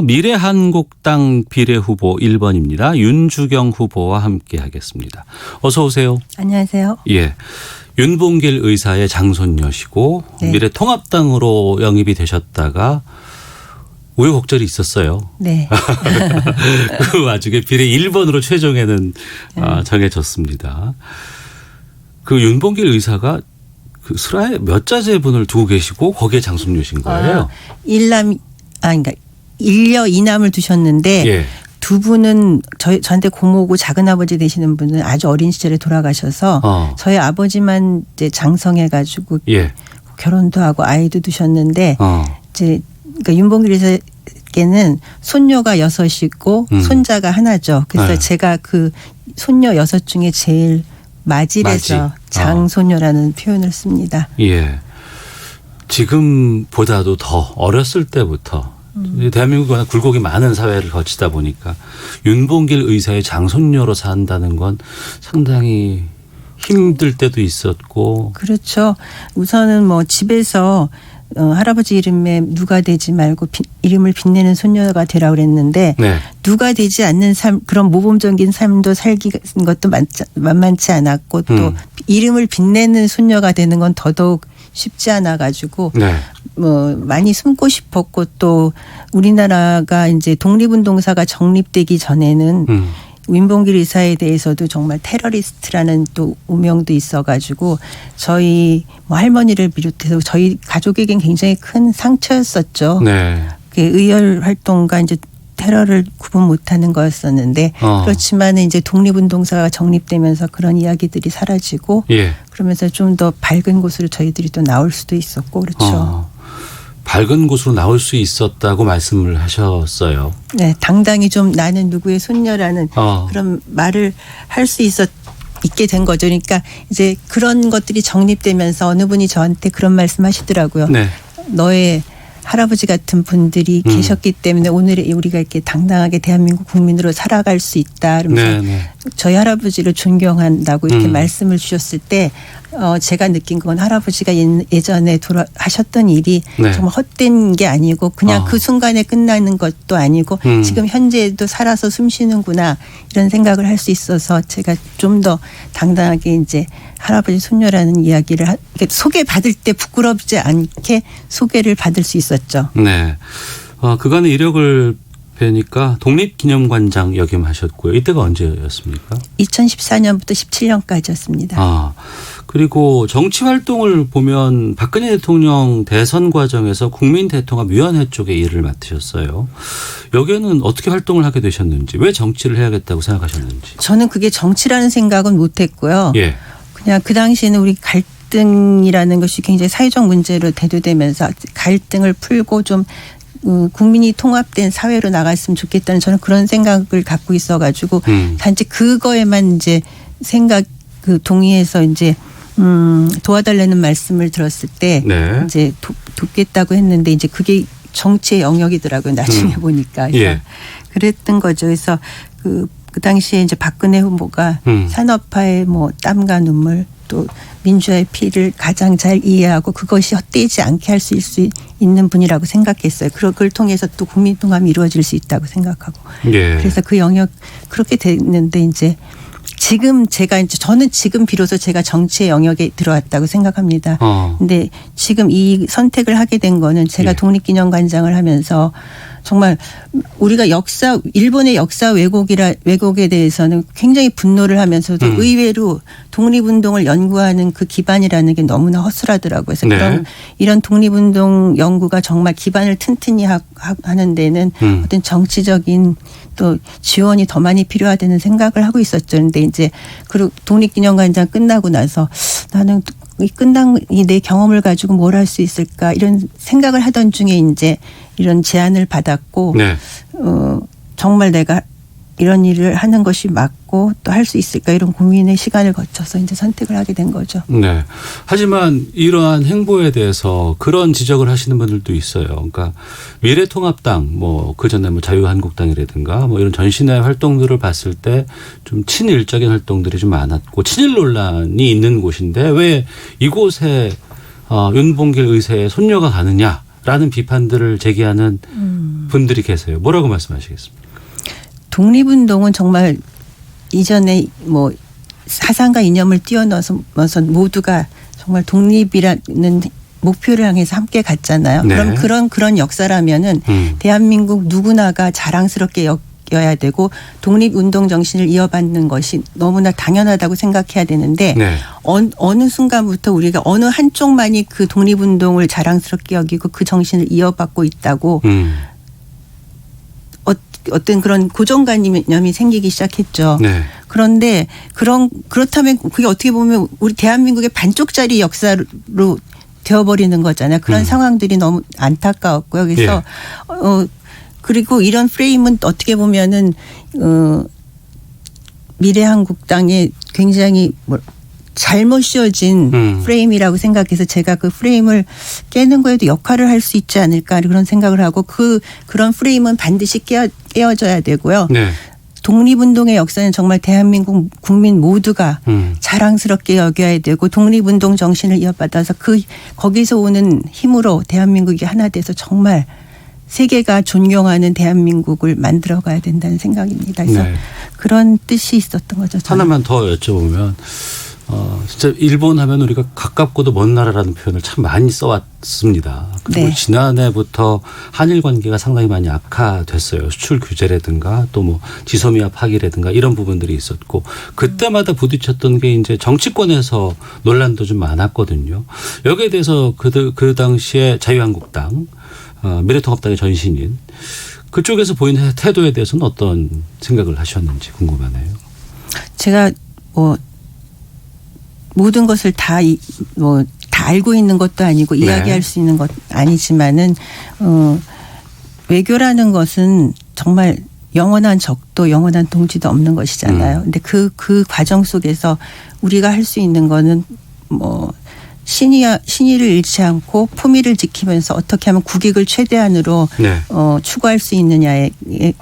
미래한국당 비례후보 1번입니다. 윤주경 후보와 함께 하겠습니다. 어서 오세요. 안녕하세요. 예, 윤봉길 의사의 장손녀시고 네. 미래통합당으로 영입이 되셨다가 우여곡절이 있었어요. 네. 그 와중에 비례 1번으로 최종에는 정해졌습니다. 그 윤봉길 의사가 그 슬하에 몇 자제분을 두고 계시고 거기에 장손녀신 거예요? 그러니까 일녀 이남을 두셨는데 예. 두 분은 저한테 고모고 작은아버지 되시는 분은 아주 어린 시절에 돌아가셔서 저희 아버지만 이제 장성해가지고 예. 결혼도 하고 아이도 두셨는데 이제 그러니까 윤봉길 의사께는 손녀가 6이고 손자가 하나죠. 그래서 네. 제가 그 손녀 6 중에 제일 맞이래서 장손녀라는 표현을 씁니다. 예. 지금보다도 더 어렸을 때부터 대한민국이 워낙 굴곡이 많은 사회를 거치다 보니까 윤봉길 의사의 장손녀로 산다는 건 상당히 힘들 때도 있었고. 그렇죠. 우선은 뭐 집에서 할아버지 이름에 누가 되지 말고 이름을 빛내는 손녀가 되라 그랬는데 네. 누가 되지 않는 삶, 그런 모범적인 삶도 살기 것도 만만치 않았고 또 이름을 빛내는 손녀가 되는 건 더더욱 쉽지 않아 가지고 네. 뭐 많이 숨고 싶었고 또 우리나라가 이제 독립운동사가 정립되기 전에는 윤봉길 의사에 대해서도 정말 테러리스트라는 또 오명도 있어가지고 저희 뭐 할머니를 비롯해서 저희 가족에겐 굉장히 큰 상처였었죠. 네. 의열 활동과 이제 테러를 구분 못하는 거였었는데 그렇지만 이제 독립운동사가 정립되면서 그런 이야기들이 사라지고 예. 그러면서 좀 더 밝은 곳으로 저희들이 또 나올 수도 있었고 그렇죠. 밝은 곳으로 나올 수 있었다고 말씀을 하셨어요. 네, 당당히 좀 나는 누구의 손녀라는 그런 말을 할 수 있게 된 거죠. 그러니까 이제 그런 것들이 정립되면서 어느 분이 저한테 그런 말씀하시더라고요. 네. 너의 할아버지 같은 분들이 계셨기 때문에 오늘 우리가 이렇게 당당하게 대한민국 국민으로 살아갈 수 있다. 그러면서 네. 저희 할아버지를 존경한다고 이렇게 말씀을 주셨을 때 제가 느낀 건 할아버지가 예전에 하셨던 일이 네. 정말 헛된 게 아니고 그냥 그 순간에 끝나는 것도 아니고 지금 현재도 살아서 숨쉬는구나 이런 생각을 할 수 있어서 제가 좀 더 당당하게 이제 할아버지 손녀라는 이야기를 소개받을 때 부끄럽지 않게 소개를 받을 수 있었죠. 네. 그간의 이력을 뵈니까 독립기념관장 역임하셨고요. 이때가 언제였습니까? 2014년부터 17년까지였습니다. 그리고 정치 활동을 보면 박근혜 대통령 대선 과정에서 국민대통합위원회 쪽에 일을 맡으셨어요. 여기에는 어떻게 활동을 하게 되셨는지, 왜 정치를 해야겠다고 생각하셨는지. 저는 그게 정치라는 생각은 못했고요. 예. 그냥 그 당시에는 우리 갈등이라는 것이 굉장히 사회적 문제로 대두되면서 갈등을 풀고 좀 국민이 통합된 사회로 나갔으면 좋겠다는 저는 그런 생각을 갖고 있어가지고 단지 그거에만 이제 동의해서 이제 도와달라는 말씀을 들었을 때 네. 이제 돕겠다고 했는데 이제 그게 정치의 영역이더라고요. 나중에 보니까. 예. 그랬던 거죠. 그래서 그 당시에 이제 박근혜 후보가 산업화의 뭐 땀과 눈물 또 민주화의 피를 가장 잘 이해하고 그것이 헛되지 않게 할 수 있는 분이라고 생각했어요. 그걸 통해서 또 국민통합이 이루어질 수 있다고 생각하고. 예. 그래서 그 영역 그렇게 됐는데 이제 저는 지금 비로소 제가 정치의 영역에 들어왔다고 생각합니다. 근데 지금 이 선택을 하게 된 거는 제가 독립기념관장을 하면서 정말 우리가 일본의 역사 왜곡에 대해서는 굉장히 분노를 하면서도 의외로 독립운동을 연구하는 그 기반이라는 게 너무나 허술하더라고요. 그래서 이런 독립운동 연구가 정말 기반을 튼튼히 하는 데는 어떤 정치적인 또 지원이 더 많이 필요하다는 생각을 하고 있었죠. 그런데 이제 그리고 독립기념관장 끝나고 나서 나는 내 경험을 가지고 뭘 할 수 있을까 이런 생각을 하던 중에 이제 이런 제안을 받았고 정말 내가 이런 일을 하는 것이 맞고 또 할 수 있을까 이런 고민의 시간을 거쳐서 이제 선택을 하게 된 거죠. 네. 하지만 이러한 행보에 대해서 그런 지적을 하시는 분들도 있어요. 그러니까 미래통합당 뭐 그전에 뭐 자유한국당이라든가 뭐 이런 전신의 활동들을 봤을 때 좀 친일적인 활동들이 좀 많았고 친일 논란이 있는 곳인데 왜 이곳에 윤봉길 의사의 손녀가 가느냐라는 비판들을 제기하는 분들이 계세요. 뭐라고 말씀하시겠습니까? 독립운동은 정말 이전에 뭐 사상과 이념을 뛰어넘어서 모두가 정말 독립이라는 목표를 향해서 함께 갔잖아요. 네. 그럼 그런 역사라면은 대한민국 누구나가 자랑스럽게 여겨야 되고 독립운동 정신을 이어받는 것이 너무나 당연하다고 생각해야 되는데 네. 어느 순간부터 우리가 어느 한쪽만이 그 독립운동을 자랑스럽게 여기고 그 정신을 이어받고 있다고 어떤 그런 고정관념이 생기기 시작했죠. 네. 그런데 그렇다면 그게 어떻게 보면 우리 대한민국의 반쪽짜리 역사로 되어버리는 거잖아요. 그런 상황들이 너무 안타까웠고요. 그래서 그리고 이런 프레임은 어떻게 보면은 미래한국당의 굉장히 잘못 씌워진 프레임이라고 생각해서 제가 그 프레임을 깨는 거에도 역할을 할 수 있지 않을까 그런 생각을 하고 그런 프레임은 반드시 깨어져야 되고요. 네. 독립운동의 역사는 정말 대한민국 국민 모두가 자랑스럽게 여겨야 되고 독립운동 정신을 이어받아서 거기서 오는 힘으로 대한민국이 하나 돼서 정말 세계가 존경하는 대한민국을 만들어가야 된다는 생각입니다. 그래서 네. 그런 뜻이 있었던 거죠. 저는. 하나만 더 여쭤보면 진짜 일본 하면 우리가 가깝고도 먼 나라라는 표현을 참 많이 써왔습니다. 그리고 네. 지난해부터 한일 관계가 상당히 많이 악화됐어요. 수출 규제라든가 또 뭐 지소미아 파기라든가 이런 부분들이 있었고 그때마다 부딪혔던 게 이제 정치권에서 논란도 좀 많았거든요. 여기에 대해서 그 당시에 자유한국당 미래통합당의 전신인 그쪽에서 보이는 태도에 대해서는 어떤 생각을 하셨는지 궁금하네요. 제가 모든 것을 다 알고 있는 것도 아니고 네. 이야기할 수 있는 것 아니지만은 외교라는 것은 정말 영원한 적도 영원한 동지도 없는 것이잖아요. 근데 그 과정 속에서 우리가 할 수 있는 거는 신의를 잃지 않고 품위를 지키면서 어떻게 하면 국익을 최대한으로 네. 추구할 수 있느냐에 이제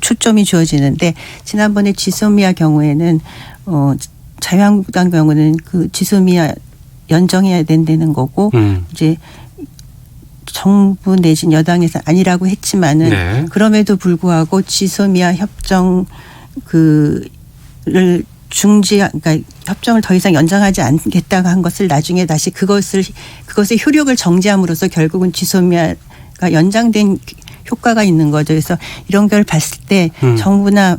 초점이 주어지는데 지난번에 지소미아 경우에는 자유한국당 경우는 그 지소미아 연정해야 된다는 거고 이제 정부 내진 여당에서 아니라고 했지만은 네. 그럼에도 불구하고 지소미아 협정 그를 그러니까 협정을 더 이상 연장하지 않겠다고 한 것을 나중에 다시 그것의 효력을 정지함으로써 결국은 지소미아가 연장된 효과가 있는 거죠. 그래서 이런 걸 봤을 때 정부나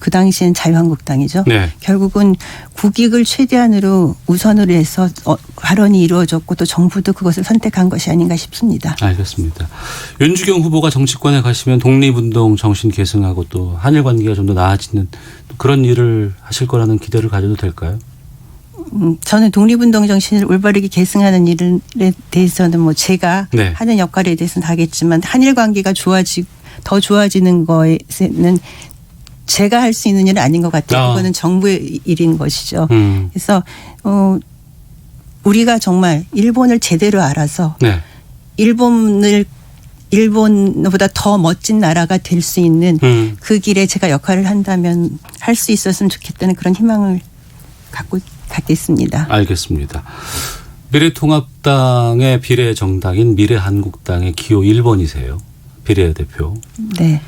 그 당시엔 자유한국당이죠. 네. 결국은 국익을 최대한으로 우선으로 해서 발언이 이루어졌고 또 정부도 그것을 선택한 것이 아닌가 싶습니다. 알겠습니다. 윤주경 후보가 정치권에 가시면 독립운동 정신 계승하고 또 한일 관계가 좀 더 나아지는 그런 일을 하실 거라는 기대를 가져도 될까요? 저는 독립운동 정신을 올바르게 계승하는 일에 대해서는 제가 네. 하는 역할에 대해서는 하겠지만 한일 관계가 더 좋아지는 것에는 제가 할 수 있는 일은 아닌 것 같아요. 그거는 정부의 일인 것이죠. 그래서 우리가 정말 일본을 제대로 알아서 네. 일본보다 더 멋진 나라가 될 수 있는 그 길에 제가 역할을 한다면 할 수 있었으면 좋겠다는 그런 희망을 갖겠습니다. 알겠습니다. 미래통합당의 비례정당인 미래한국당의 기호 1번이세요. 비례대표. 네.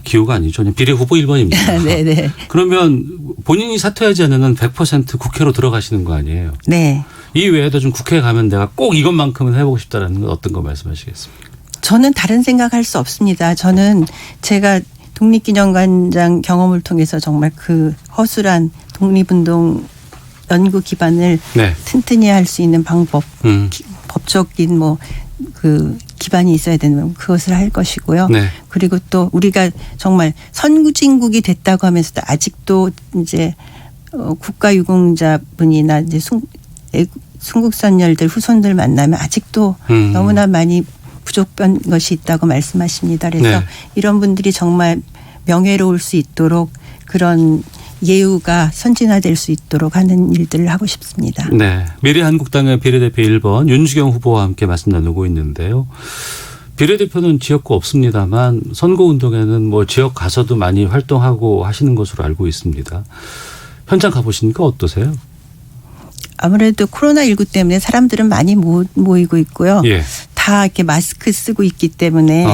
기호가 아니죠. 그냥 비례후보 1번입니다. 네네. 그러면 본인이 사퇴하지 않으면 100% 국회로 들어가시는 거 아니에요? 네. 이 외에도 좀 국회에 가면 내가 꼭 이것만큼은 해보고 싶다라는 건 어떤 거 말씀하시겠습니까? 저는 다른 생각할 수 없습니다. 저는 제가 독립기념관장 경험을 통해서 정말 그 허술한 독립운동 연구 기반을 네. 튼튼히 할 수 있는 방법, 법적인 그 기반이 있어야 되는 그것을 할 것이고요. 네. 그리고 또 우리가 정말 선진국이 됐다고 하면서도 아직도 이제 국가유공자분이나 이제 순국선열들 후손들 만나면 아직도 너무나 많이 부족한 것이 있다고 말씀하십니다. 그래서 네. 이런 분들이 정말 명예로울 수 있도록 그런 예우가 선진화될 수 있도록 하는 일들을 하고 싶습니다. 네. 미래한국당의 비례대표 1번 윤주경 후보와 함께 말씀 나누고 있는데요. 비례대표는 지역구 없습니다만 선거운동에는 지역 가서도 많이 활동하고 하시는 것으로 알고 있습니다. 현장 가보시니까 어떠세요? 아무래도 코로나19 때문에 사람들은 많이 모이고 있고요. 예. 다 이렇게 마스크 쓰고 있기 때문에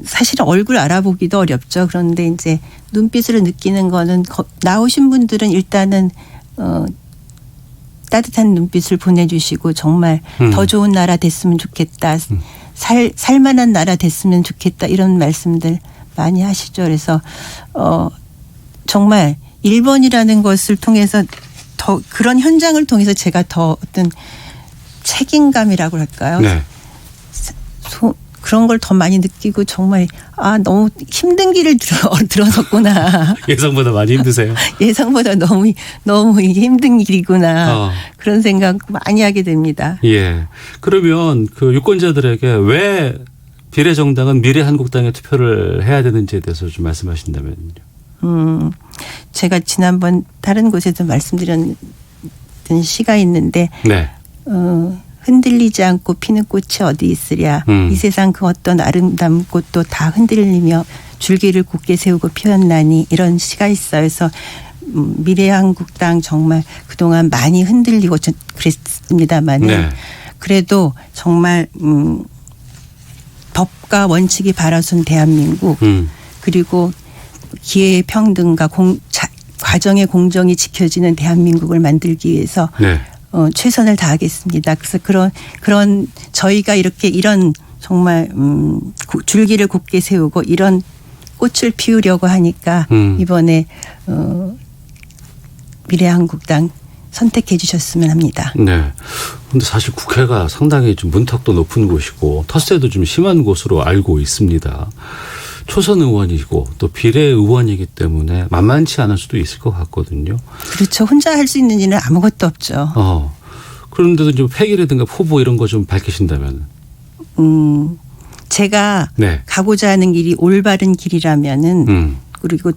사실은 얼굴 알아보기도 어렵죠. 그런데 이제 눈빛으로 느끼는 거는 나오신 분들은 일단은 따뜻한 눈빛을 보내주시고 정말 더 좋은 나라 됐으면 좋겠다. 살만한 나라 됐으면 좋겠다. 이런 말씀들 많이 하시죠. 그래서 정말 일본이라는 것을 통해서 더 그런 현장을 통해서 제가 더 어떤 책임감이라고 할까요? 네. 그런 걸 더 많이 느끼고 정말 너무 힘든 길을 들어섰구나. 예상보다 많이 힘드세요? 예상보다 너무 이게 힘든 길이구나. 그런 생각 많이 하게 됩니다. 예. 그러면 그 유권자들에게 왜 비례정당은 미래한국당에 투표를 해야 되는지에 대해서 좀 말씀하신다면요. 제가 지난번 다른 곳에서 말씀드렸던 시가 있는데 네. 흔들리지 않고 피는 꽃이 어디 있으랴. 이 세상 그 어떤 아름다운 꽃도 다 흔들리며 줄기를 곧게 세우고 피었나니 이런 시가 있어요. 그래서 미래한국당 정말 그동안 많이 흔들리고 그랬습니다만 네. 그래도 정말 법과 원칙이 바라선 대한민국 그리고 기회의 평등과 과정의 공정이 지켜지는 대한민국을 만들기 위해서 네. 최선을 다하겠습니다. 그래서 그런 저희가 이런 정말 줄기를 곧게 세우고 이런 꽃을 피우려고 하니까 이번에 미래한국당 선택해 주셨으면 합니다. 네. 근데 사실 국회가 상당히 좀 문턱도 높은 곳이고 텃세도 좀 심한 곳으로 알고 있습니다. 초선 의원이고 또 비례 의원이기 때문에 만만치 않을 수도 있을 것 같거든요. 그렇죠. 혼자 할 수 있는 일은 아무것도 없죠. 그런데도 좀 폐기라든가 후보 이런 거 좀 밝히신다면. 제가 네. 가고자 하는 길이 올바른 길이라면은 그리고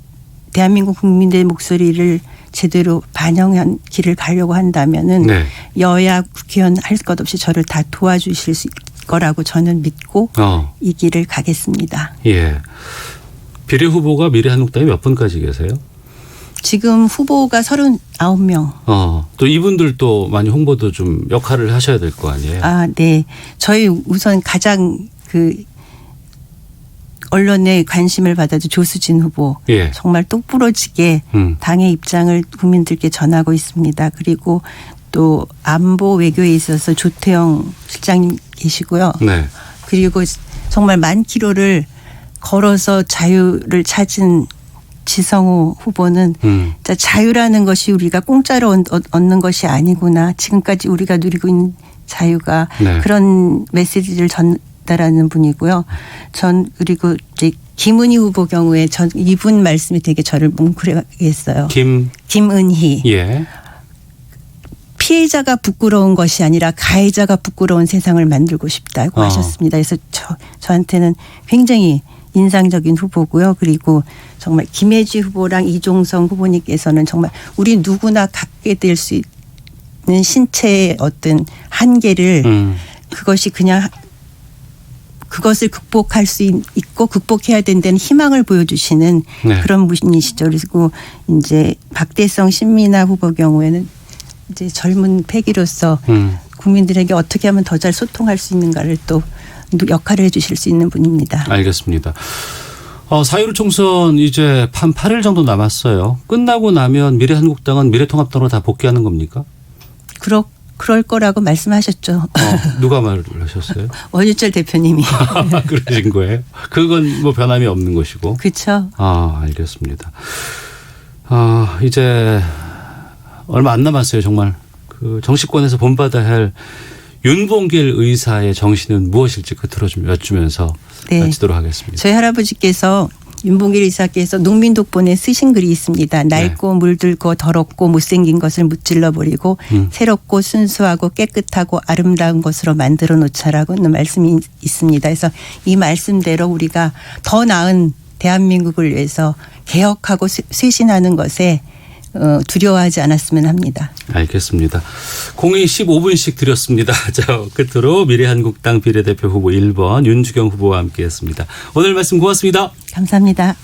대한민국 국민들의 목소리를 제대로 반영한 길을 가려고 한다면은 네. 여야 국회의원 할 것 없이 저를 다 도와주실 수 있을 거라고 저는 믿고 이 길을 가겠습니다. 예. 비례 후보가 미래한국당에 몇 분까지 계세요? 지금 후보가 39명. 또 이분들도 많이 홍보도 좀 역할을 하셔야 될 거 아니에요? 네. 저희 우선 가장 언론에 관심을 받아준 조수진 후보. 예. 정말 똑부러지게 당의 입장을 국민들께 전하고 있습니다. 그리고 또 안보 외교에 있어서 조태영 실장님 계시고요. 네. 그리고 정말 만 킬로를 걸어서 자유를 찾은 지성호 후보는 자유라는 것이 우리가 공짜로 얻는 것이 아니구나. 지금까지 우리가 누리고 있는 자유가 네. 그런 메시지를 전달하는 분이고요. 그리고 이제 김은희 후보 경우에 이분 말씀이 되게 저를 뭉클하게 했어요. 김은희. 예. 피해자가 부끄러운 것이 아니라 가해자가 부끄러운 세상을 만들고 싶다고 하셨습니다. 그래서 저한테는 굉장히 인상적인 후보고요. 그리고 정말 김혜지 후보랑 이종성 후보님께서는 정말 우리 누구나 갖게 될 수 있는 신체의 어떤 한계를 그것이 그냥 그것을 극복할 수 있고 극복해야 된다는 희망을 보여주시는 네. 그런 분이시죠. 그리고 이제 박대성 신민아 후보 경우에는 이제 젊은 패기로서 국민들에게 어떻게 하면 더 잘 소통할 수 있는가를 또 역할을 해 주실 수 있는 분입니다. 알겠습니다. 4.15 총선 이제 한 8일 정도 남았어요. 끝나고 나면 미래한국당은 미래통합당으로 다 복귀하는 겁니까? 그럴 거라고 말씀하셨죠. 누가 말을 하셨어요? 원유철 대표님이. 그러신 거예요? 그건 뭐 변함이 없는 것이고. 그렇죠. 알겠습니다. 이제 얼마 안 남았어요. 정말 그 정치권에서 본받아야 할 윤봉길 의사의 정신은 무엇일지 끝으로 좀 여쭈면서 마치도록 하겠습니다. 저희 할아버지께서 윤봉길 의사께서 농민독본에 쓰신 글이 있습니다. 낡고 물들고 더럽고 못생긴 것을 무찔러 버리고 새롭고 순수하고 깨끗하고 아름다운 것으로 만들어 놓자라고는 말씀이 있습니다. 그래서 이 말씀대로 우리가 더 나은 대한민국을 위해서 개혁하고 쇄신하는 것에 두려워하지 않았으면 합니다. 알겠습니다. 공이 15분씩 드렸습니다. 자, 끝으로 미래한국당 비례대표 후보 1번 윤주경 후보와 함께했습니다. 오늘 말씀 고맙습니다. 감사합니다.